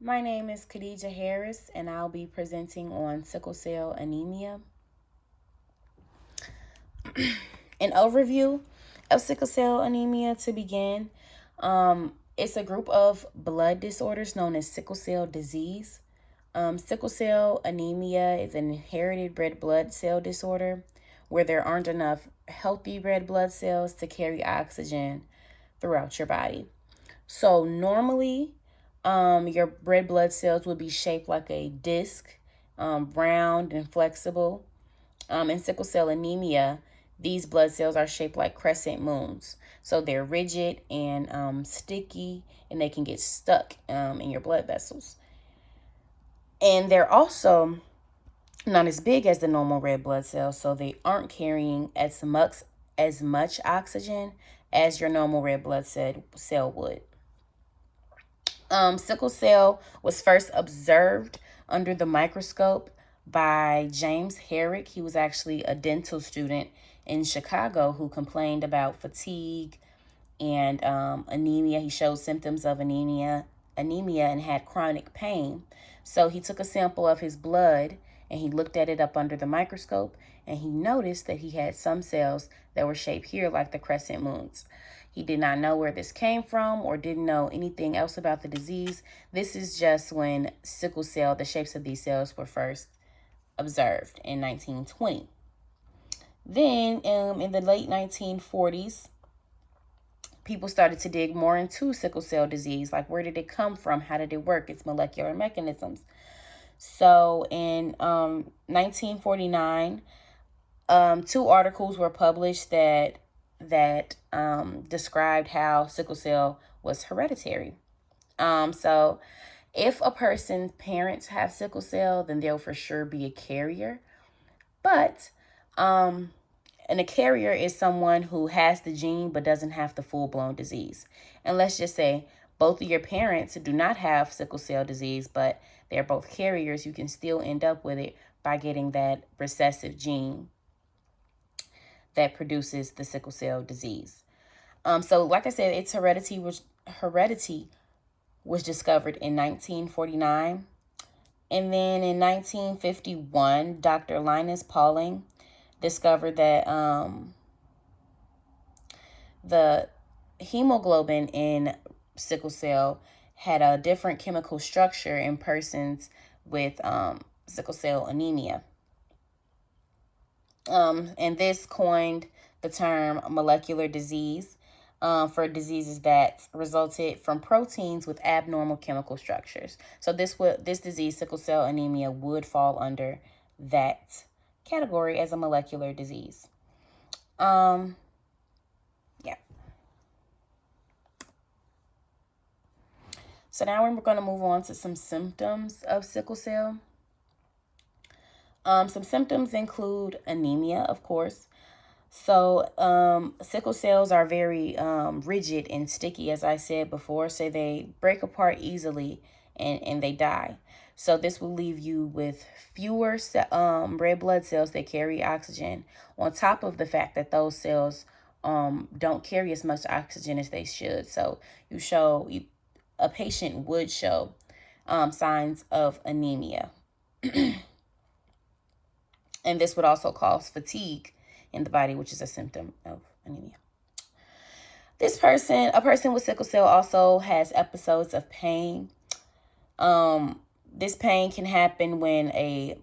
My name is Khadija Harris, and I'll be presenting on sickle cell anemia. An overview of sickle cell anemia to begin. It's a group of blood disorders known as sickle cell disease. Sickle cell anemia is an inherited red blood cell disorder where there aren't enough healthy red blood cells to carry oxygen throughout your body. So normally, your red blood cells would be shaped like a disc, round and flexible. In sickle cell anemia, these blood cells are shaped like crescent moons. So they're rigid and sticky, and they can get stuck in your blood vessels. And they're also not as big as the normal red blood cells, so they aren't carrying as much oxygen as your normal red blood cell would. Sickle cell was first observed under the microscope by James Herrick. He was actually a dental student in Chicago who complained about fatigue and anemia. He showed symptoms of anemia and had chronic pain. So he took a sample of his blood and he looked at it up under the microscope, and he noticed that he had some cells that were shaped here like the crescent moons. He did not know where this came from or didn't know anything else about the disease. This is just when sickle cell, the shapes of these cells were first observed in 1920. Then in the late 1940s, people started to dig more into sickle cell disease. Like, where did it come from? How did it work? Its molecular mechanisms. So in 1949, two articles were published that described how sickle cell was hereditary. So if a person's parents have sickle cell, then they'll for sure be a carrier. But and a carrier is someone who has the gene but doesn't have the full-blown disease. And let's just say both of your parents do not have sickle cell disease, but they're both carriers. You can still end up with it by getting that recessive gene that produces the sickle cell disease. So like I said, its heredity was discovered in 1949. And then in 1951, Dr. Linus Pauling discovered that the hemoglobin in sickle cell had a different chemical structure in persons with sickle cell anemia. And this coined the term molecular disease for diseases that resulted from proteins with abnormal chemical structures. So this disease, sickle cell anemia, would fall under that category as a molecular disease. Yeah. So now we're going to move on to some symptoms of sickle cell. Some symptoms include anemia, of course. So sickle cells are very rigid and sticky, as I said before, so they break apart easily and they die. So this will leave you with fewer red blood cells that carry oxygen, on top of the fact that those cells don't carry as much oxygen as they should. So a patient would show signs of anemia. And this would also cause fatigue in the body, which is a symptom of anemia. A person with sickle cell also has episodes of pain. This pain can happen when a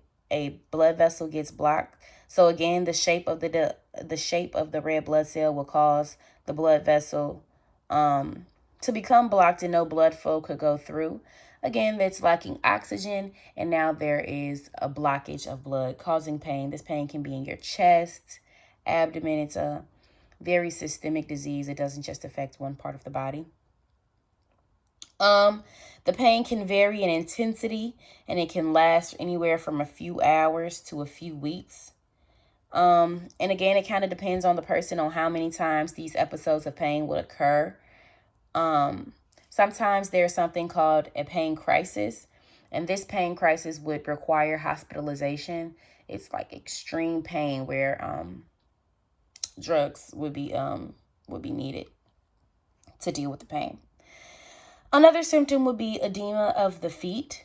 blood vessel gets blocked. So again, the shape of the red blood cell will cause the blood vessel to become blocked and no blood flow could go through. Again, that's lacking oxygen, and now there is a blockage of blood causing pain. This pain can be in your chest, abdomen. It's a very systemic disease. It doesn't just affect one part of the body. The pain can vary in intensity, and it can last anywhere from a few hours to a few weeks. And again, it kind of depends on the person on how many times these episodes of pain would occur. Sometimes there's something called a pain crisis, and this pain crisis would require hospitalization. It's like extreme pain where drugs would be needed to deal with the pain. Another symptom would be edema of the feet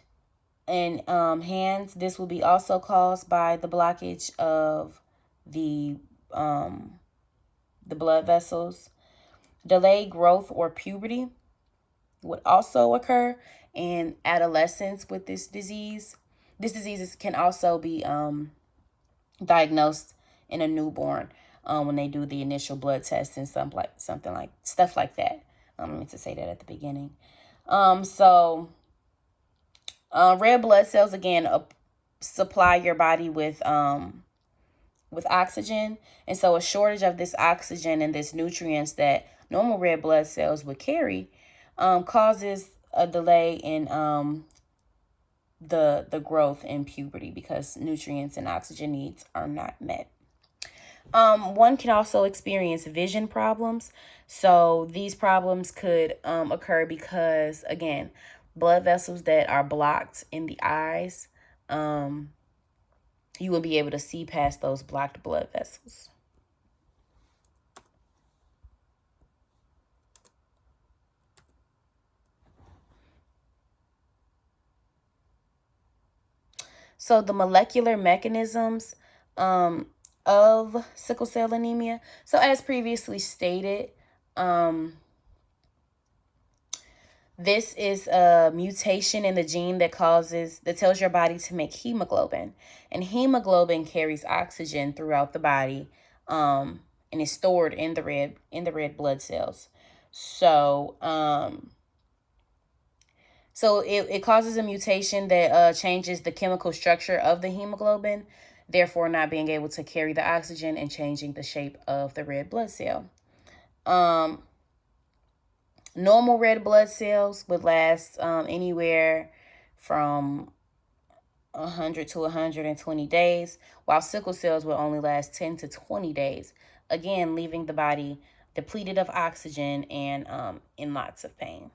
and hands. This will be also caused by the blockage of the um, the blood vessels. Delayed growth or puberty would also occur in adolescents with this disease. This disease can also be diagnosed in a newborn when they do the initial blood test and something like stuff like that. I meant to say that at the beginning. Red blood cells again supply your body with oxygen, and so a shortage of this oxygen and this nutrients that normal red blood cells would carry causes a delay in the growth in puberty because nutrients and oxygen needs are not met. One can also experience vision problems. So these problems could occur because, again, blood vessels that are blocked in the eyes, you will be able to see past those blocked blood vessels. So the molecular mechanisms of sickle cell anemia. So as previously stated, this is a mutation in the gene that tells your body to make hemoglobin. And hemoglobin carries oxygen throughout the body and is stored in the red blood cells. So it causes a mutation that changes the chemical structure of the hemoglobin, therefore not being able to carry the oxygen and changing the shape of the red blood cell. Normal red blood cells would last anywhere from 100 to 120 days, while sickle cells will only last 10 to 20 days, again, leaving the body depleted of oxygen and in lots of pain.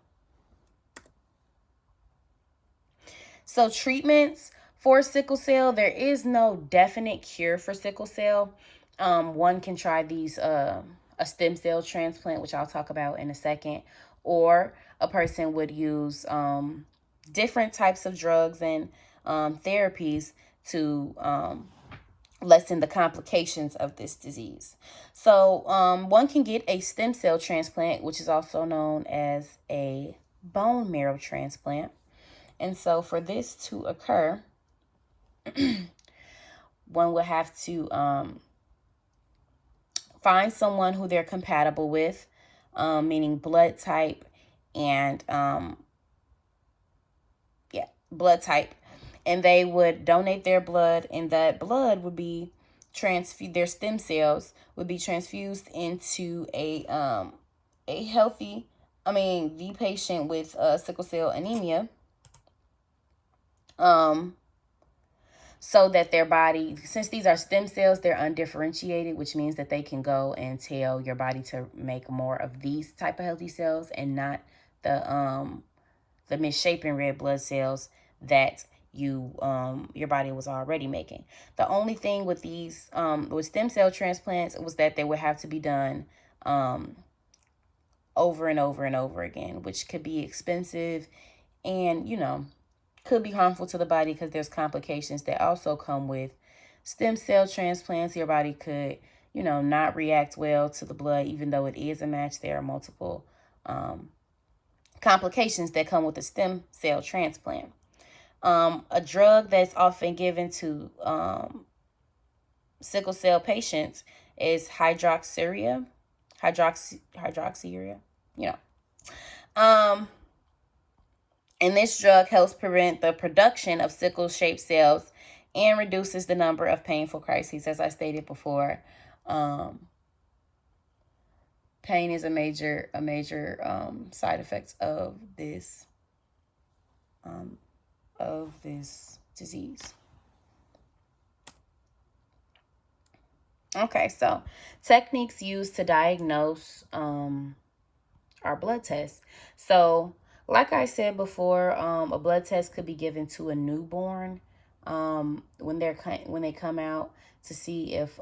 So treatments for sickle cell, there is no definite cure for sickle cell. One can try a stem cell transplant, which I'll talk about in a second, or a person would use different types of drugs and therapies to lessen the complications of this disease. So one can get a stem cell transplant, which is also known as a bone marrow transplant. And so for this to occur, one would have to find someone who they're compatible with, meaning blood type and blood type. And they would donate their blood, and that blood would be transfused. Their stem cells would be transfused into the patient with sickle cell anemia. So that their body, since these are stem cells, they're undifferentiated, which means that they can go and tell your body to make more of these type of healthy cells and not the misshapen red blood cells that your body was already making. The only thing with these with stem cell transplants was that they would have to be done over and over and over again, which could be expensive and could be harmful to the body because there's complications that also come with stem cell transplants. Your body could not react well to the blood, even though it is a match. There are multiple complications that come with a stem cell transplant. A drug that's often given to sickle cell patients is hydroxyurea. And this drug helps prevent the production of sickle-shaped cells and reduces the number of painful crises. As I stated before, pain is a major side effect of this disease. Okay, so techniques used to diagnose our blood tests. So, like I said before, a blood test could be given to a newborn when they come out to see if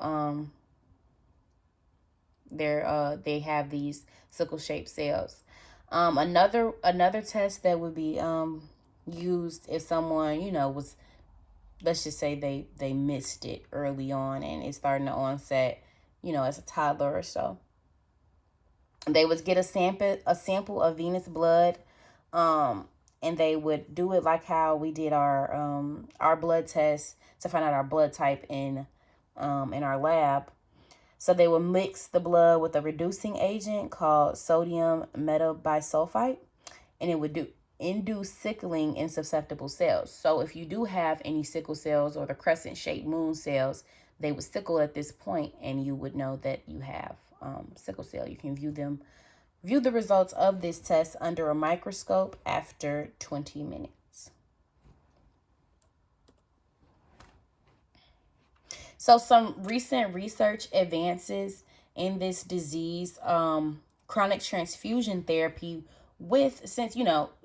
they have these sickle-shaped cells. Another test that would be used if someone, was, let's just say they missed it early on and it's starting to onset, as a toddler or so. They would get a sample of venous blood, and they would do it like how we did our blood test to find out our blood type in our lab. So they would mix the blood with a reducing agent called sodium metabisulfite, and it would induce sickling in susceptible cells. So if you do have any sickle cells or the crescent-shaped moon cells, they would sickle at this point, and you would know that you have sickle cell. You can view the results of this test under a microscope after 20 minutes. So some recent research advances in this disease, chronic transfusion therapy since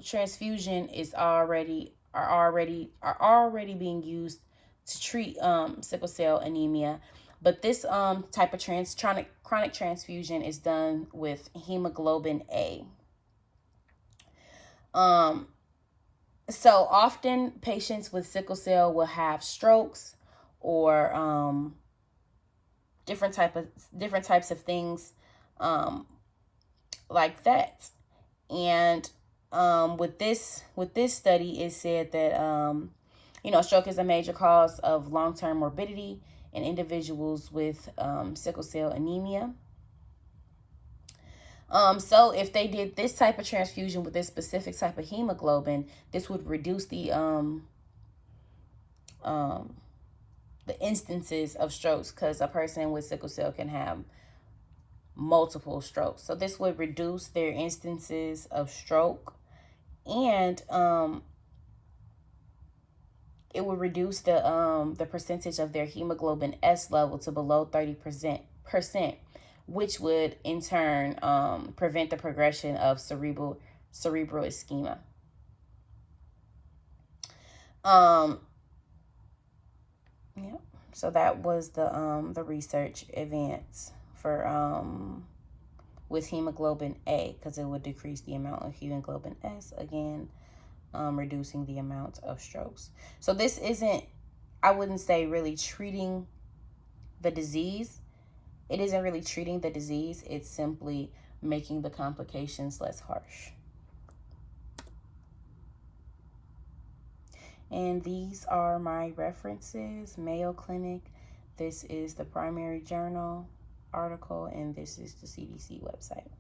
transfusion is already being used to treat sickle cell anemia. But this type of chronic transfusion is done with hemoglobin A. So often patients with sickle cell will have strokes or different types of things like that. And with this study, it said that stroke is a major cause of long-term morbidity in individuals with sickle cell anemia. So if they did this type of transfusion with this specific type of hemoglobin, this would reduce the instances of strokes, because a person with sickle cell can have multiple strokes. So this would reduce their instances of stroke, and it would reduce the percentage of their hemoglobin S level to below 30%, which would in turn prevent the progression of cerebral ischemia. Yeah. So that was the research advance for with hemoglobin A, because it would decrease the amount of hemoglobin S, again, reducing the amount of strokes. So this isn't, I wouldn't say, really treating the disease. It isn't really treating the disease. It's simply making the complications less harsh. And these are my references: Mayo Clinic, this is the Primary Journal article, and this is the CDC website.